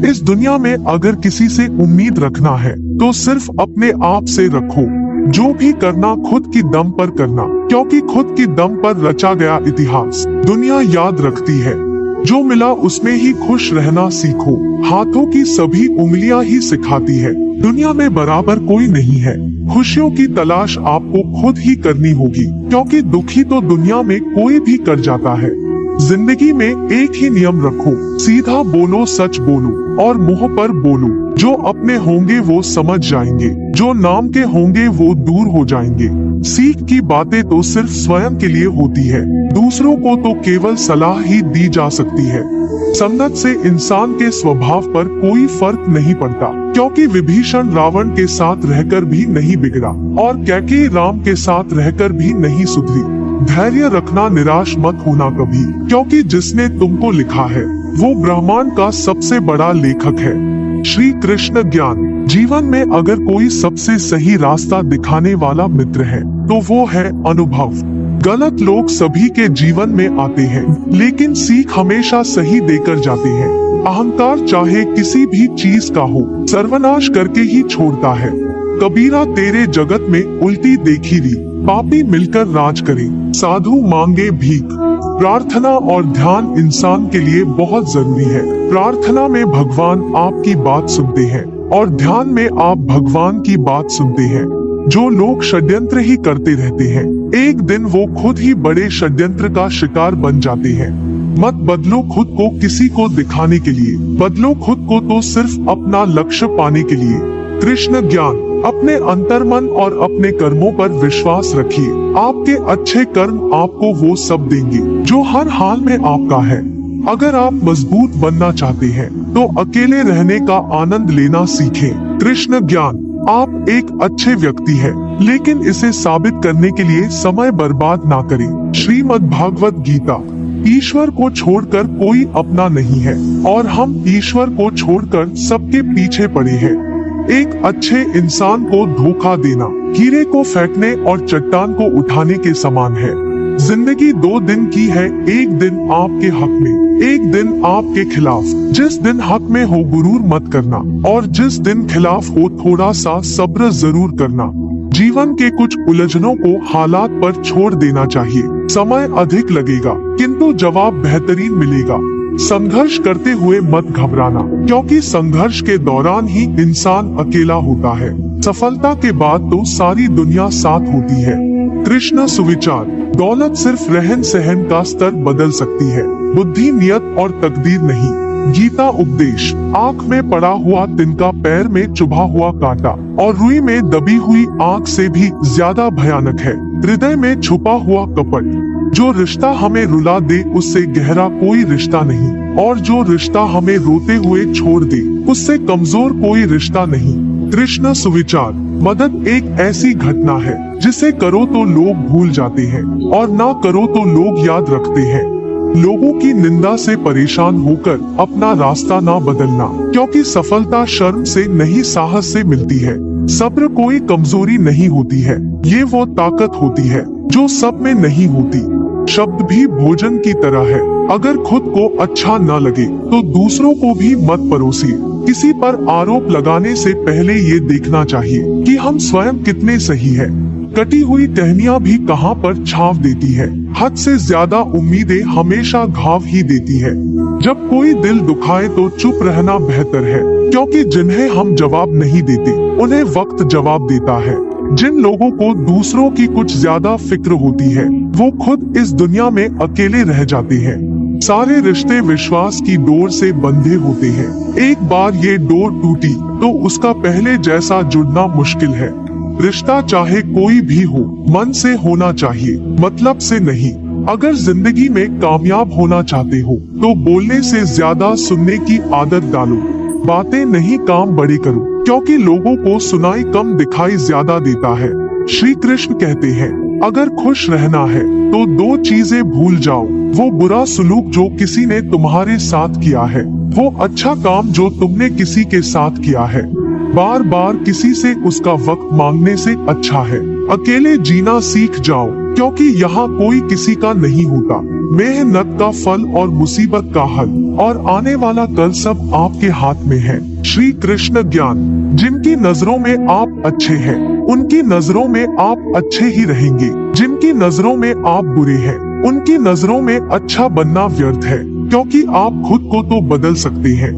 इस दुनिया में अगर किसी से उम्मीद रखना है तो सिर्फ अपने आप से रखो। जो भी करना खुद की दम पर करना, क्योंकि खुद की दम पर रचा गया इतिहास दुनिया याद रखती है। जो मिला उसमें ही खुश रहना सीखो। हाथों की सभी उंगलियां ही सिखाती है। दुनिया में बराबर कोई नहीं है। खुशियों की तलाश आपको खुद ही करनी होगी, क्योंकि दुखी तो दुनिया में कोई भी कर जाता है। जिंदगी में एक ही नियम रखो, सीधा बोलो, सच बोलो और मुंह पर बोलो। जो अपने होंगे वो समझ जाएंगे, जो नाम के होंगे वो दूर हो जाएंगे। सीख की बातें तो सिर्फ स्वयं के लिए होती है, दूसरों को तो केवल सलाह ही दी जा सकती है। संगत से इंसान के स्वभाव पर कोई फर्क नहीं पड़ता, क्योंकि विभीषण रावण के साथ रहकर भी नहीं बिगड़ा और कैकेयी राम के साथ रहकर भी नहीं सुधरी। धैर्य रखना, निराश मत होना कभी, क्योंकि जिसने तुमको लिखा है वो ब्रह्मांड का सबसे बड़ा लेखक है। श्री कृष्ण ज्ञान। जीवन में अगर कोई सबसे सही रास्ता दिखाने वाला मित्र है तो वो है अनुभव। गलत लोग सभी के जीवन में आते हैं, लेकिन सीख हमेशा सही देकर जाते हैं। अहंकार चाहे किसी भी चीज का हो, सर्वनाश करके ही छोड़ता है। कबीरा तेरे जगत में उल्टी देखी री, पापी मिलकर राज करे, साधु मांगे भीख। प्रार्थना और ध्यान इंसान के लिए बहुत जरूरी है। प्रार्थना में भगवान आपकी बात सुनते हैं और ध्यान में आप भगवान की बात सुनते हैं। जो लोग षड्यंत्र ही करते रहते हैं, एक दिन वो खुद ही बड़े षड्यंत्र का शिकार बन जाते हैं। मत बदलो खुद को किसी को दिखाने के लिए, बदलो खुद को तो सिर्फ अपना लक्ष्य पाने के लिए। कृष्ण ज्ञान। अपने अंतर्मन और अपने कर्मों पर विश्वास रखिए। आपके अच्छे कर्म आपको वो सब देंगे जो हर हाल में आपका है। अगर आप मजबूत बनना चाहते हैं तो अकेले रहने का आनंद लेना सीखें। कृष्ण ज्ञान। आप एक अच्छे व्यक्ति हैं, लेकिन इसे साबित करने के लिए समय बर्बाद ना करें। श्रीमद् भागवत गीता। ईश्वर को छोड़कर कोई अपना नहीं है और हम ईश्वर को छोड़कर सबके पीछे पड़े हैं। एक अच्छे इंसान को धोखा देना हीरे को फेंकने और चट्टान को उठाने के समान है। जिंदगी 2 दिन की है, एक दिन आपके हक में, एक दिन आपके खिलाफ। जिस दिन हक में हो गुरूर मत करना और जिस दिन खिलाफ हो थोड़ा सा सब्र जरूर करना। जीवन के कुछ उलझनों को हालात पर छोड़ देना चाहिए। समय अधिक लगेगा किंतु जवाब बेहतरीन मिलेगा। संघर्ष करते हुए मत घबराना, क्योंकि संघर्ष के दौरान ही इंसान अकेला होता है। सफलता के बाद तो सारी दुनिया साथ होती है। कृष्ण सुविचार। दौलत सिर्फ रहन सहन का स्तर बदल सकती है, बुद्धि, नियत और तकदीर नहीं। गीता उपदेश। आँख में पड़ा हुआ तिनका पैर में चुभा हुआ कांटा और रुई में दबी हुई आँख से भी ज्यादा भयानक है हृदय में छुपा हुआ कपट। जो रिश्ता हमें रुला दे उससे गहरा कोई रिश्ता नहीं, और जो रिश्ता हमें रोते हुए छोड़ दे उससे कमजोर कोई रिश्ता नहीं। कृष्ण सुविचार। मदद एक ऐसी घटना है जिसे करो तो लोग भूल जाते हैं और ना करो तो लोग याद रखते हैं। लोगों की निंदा से परेशान होकर अपना रास्ता ना बदलना, क्योंकि सफलता शर्म से नहीं साहस से मिलती है। सब्र कोई कमजोरी नहीं होती है, ये वो ताकत होती है जो सब में नहीं होती। शब्द भी भोजन की तरह है, अगर खुद को अच्छा न लगे तो दूसरों को भी मत परोसिए। किसी पर आरोप लगाने से पहले ये देखना चाहिए कि हम स्वयं कितने सही हैं। कटी हुई टहनियाँ भी कहाँ पर छाव देती है। हद से ज्यादा उम्मीदें हमेशा घाव ही देती है। जब कोई दिल दुखाए तो चुप रहना बेहतर है, क्योंकि जिन्हें हम जवाब नहीं देते उन्हें वक्त जवाब देता है। जिन लोगों को दूसरों की कुछ ज्यादा फिक्र होती है वो खुद इस दुनिया में अकेले रह जाते हैं। सारे रिश्ते विश्वास की डोर से बंधे होते हैं। एक बार ये डोर टूटी तो उसका पहले जैसा जुड़ना मुश्किल है। रिश्ता चाहे कोई भी हो, मन से होना चाहिए, मतलब से नहीं। अगर जिंदगी में कामयाब होना चाहते हो तो बोलने से ज्यादा सुनने की आदत डालो। बातें नहीं काम बड़े करो, क्योंकि लोगों को सुनाई कम दिखाई ज्यादा देता है। श्री कृष्ण कहते हैं, अगर खुश रहना है तो 2 चीजें भूल जाओ। वो बुरा सलूक जो किसी ने तुम्हारे साथ किया है, वो अच्छा काम जो तुमने किसी के साथ किया है। बार बार किसी से उसका वक्त मांगने से अच्छा है अकेले जीना सीख जाओ, क्योंकि यहाँ कोई किसी का नहीं होता। मेहनत का फल और मुसीबत का हल और आने वाला कल सब आपके हाथ में है। श्री कृष्ण ज्ञान। जिनकी नजरों में आप अच्छे हैं, उनकी नजरों में आप अच्छे ही रहेंगे। जिनकी नजरों में आप बुरे हैं, उनकी नजरों में अच्छा बनना व्यर्थ है, क्योंकि आप खुद को तो बदल सकते हैं,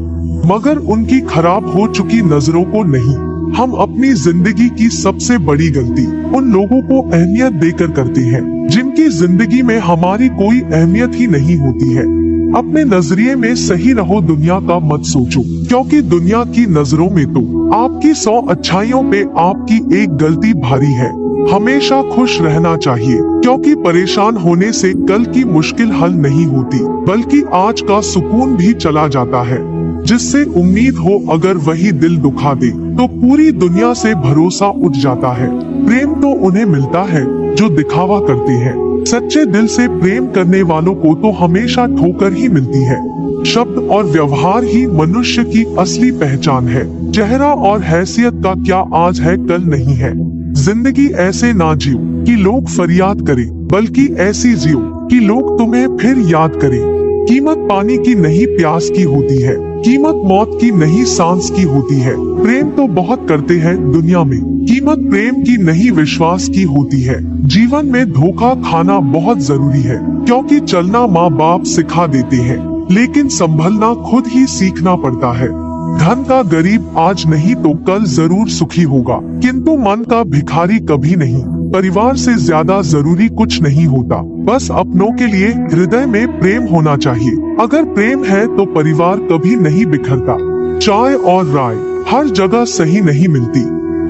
मगर उनकी खराब हो चुकी नजरों को नहीं। हम अपनी जिंदगी की सबसे बड़ी गलती उन लोगों को अहमियत देकर करते हैं जिनकी जिंदगी में हमारी कोई अहमियत ही नहीं होती है। अपने नजरिए में सही रहो, दुनिया का मत सोचो, क्योंकि दुनिया की नजरों में तो आपकी 100 अच्छाइयों पे आपकी एक गलती भारी है। हमेशा खुश रहना चाहिए, क्योंकि परेशान होने से कल की मुश्किल हल नहीं होती, बल्कि आज का सुकून भी चला जाता है। जिससे उम्मीद हो अगर वही दिल दुखा दे, तो पूरी दुनिया से भरोसा उठ जाता है। प्रेम तो उन्हें मिलता है जो दिखावा करते हैं। सच्चे दिल से प्रेम करने वालों को तो हमेशा ठोकर ही मिलती है। शब्द और व्यवहार ही मनुष्य की असली पहचान है। चेहरा और हैसियत का क्या आज है कल नहीं है। जिंदगी ऐसे ना जियो कि लोग फरियाद करें, बल्कि ऐसी जियो कि लोग तुम्हें फिर याद करें। कीमत पानी की नहीं प्यास की होती है, कीमत मौत की नहीं सांस की होती है। प्रेम तो बहुत करते हैं दुनिया में, कीमत प्रेम की नहीं विश्वास की होती है। जीवन में धोखा खाना बहुत जरूरी है, क्योंकि चलना माँ बाप सिखा देते हैं, लेकिन संभलना खुद ही सीखना पड़ता है। धन का गरीब आज नहीं तो कल जरूर सुखी होगा, किंतु मन का भिखारी कभी नहीं। परिवार से ज्यादा जरूरी कुछ नहीं होता, बस अपनों के लिए हृदय में प्रेम होना चाहिए। अगर प्रेम है तो परिवार कभी नहीं बिखरता। चाय और राय हर जगह सही नहीं मिलती,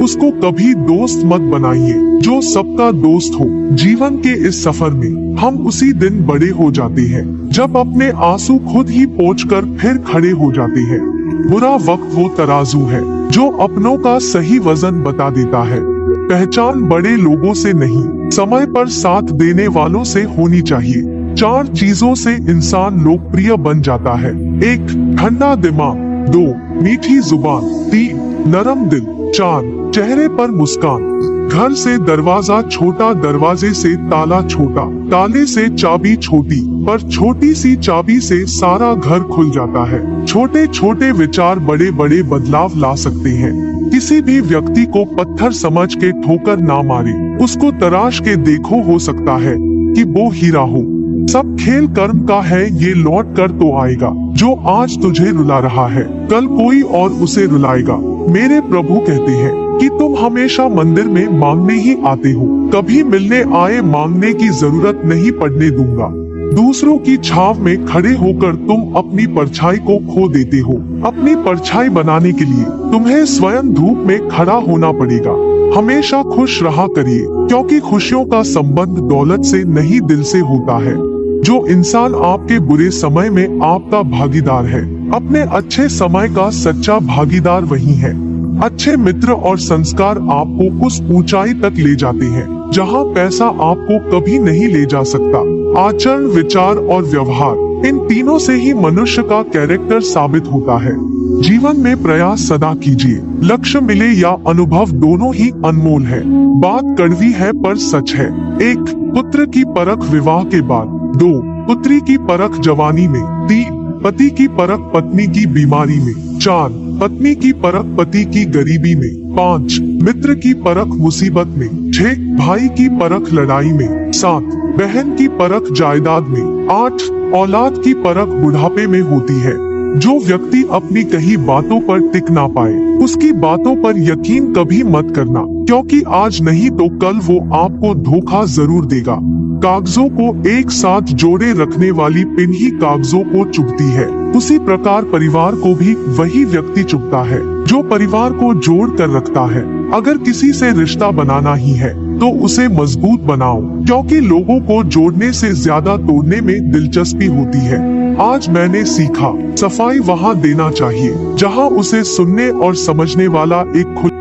उसको कभी दोस्त मत बनाइए जो सबका दोस्त हो। जीवन के इस सफर में हम उसी दिन बड़े हो जाते हैं जब अपने आंसू खुद ही पोंछकर फिर खड़े हो जाते हैं। बुरा वक्त वो तराजू है जो अपनों का सही वजन बता देता है। पहचान बड़े लोगों से नहीं, समय पर साथ देने वालों से होनी चाहिए। 4 चीजों से इंसान लोकप्रिय बन जाता है। 1 ठंडा दिमाग, 2 मीठी जुबान, 3 नरम दिल, 4 चेहरे पर मुस्कान। घर से दरवाजा छोटा, दरवाजे से ताला छोटा, ताले से चाबी छोटी, पर छोटी सी चाबी से सारा घर खुल जाता है। छोटे छोटे विचार बड़े बड़े बदलाव ला सकते हैं। किसी भी व्यक्ति को पत्थर समझ के ठोकर ना मारे, उसको तराश के देखो, हो सकता है कि वो हीरा हो। सब खेल कर्म का है, ये लौट कर तो आएगा। जो आज तुझे रुला रहा है, कल कोई और उसे रुलाएगा। मेरे प्रभु कहते हैं कि तुम हमेशा मंदिर में मांगने ही आते हो, कभी मिलने आए मांगने की जरूरत नहीं पड़ने दूंगा। दूसरों की छाव में खड़े होकर तुम अपनी परछाई को खो देते हो। अपनी परछाई बनाने के लिए तुम्हें स्वयं धूप में खड़ा होना पड़ेगा। हमेशा खुश रहा करिए, क्योंकि खुशियों का संबंध दौलत से नहीं दिल से होता है। जो इंसान आपके बुरे समय में आपका भागीदार है, अपने अच्छे समय का सच्चा भागीदार वही है। अच्छे मित्र और संस्कार आपको उस ऊंचाई तक ले जाते हैं जहां पैसा आपको कभी नहीं ले जा सकता। आचरण, विचार और व्यवहार, इन तीनों से ही मनुष्य का कैरेक्टर साबित होता है। जीवन में प्रयास सदा कीजिए, लक्ष्य मिले या अनुभव दोनों ही अनमोल है। बात कड़वी है पर सच है। 1 पुत्र की परख विवाह के बाद, 2 पुत्री की परख जवानी में, 3 पति की परख पत्नी की बीमारी में, 4 पत्नी की परख पति की गरीबी में, 5 मित्र की परख मुसीबत में, 6 भाई की परख लड़ाई में, 7 बहन की परख जायदाद में, 8 औलाद की परख बुढ़ापे में होती है। जो व्यक्ति अपनी कही बातों पर टिक ना पाए, उसकी बातों पर यकीन कभी मत करना, क्योंकि आज नहीं तो कल वो आपको धोखा जरूर देगा। कागजों को एक साथ जोड़े रखने वाली पिन ही कागजों को चुभती है, उसी प्रकार परिवार को भी वही व्यक्ति चुभता है जो परिवार को जोड़ कर रखता है। अगर किसी से रिश्ता बनाना ही है तो उसे मजबूत बनाओ, क्योंकि लोगों को जोड़ने से ज्यादा तोड़ने में दिलचस्पी होती है। आज मैंने सीखा, सफाई वहाँ देना चाहिए जहाँ उसे सुनने और समझने वाला एक खुद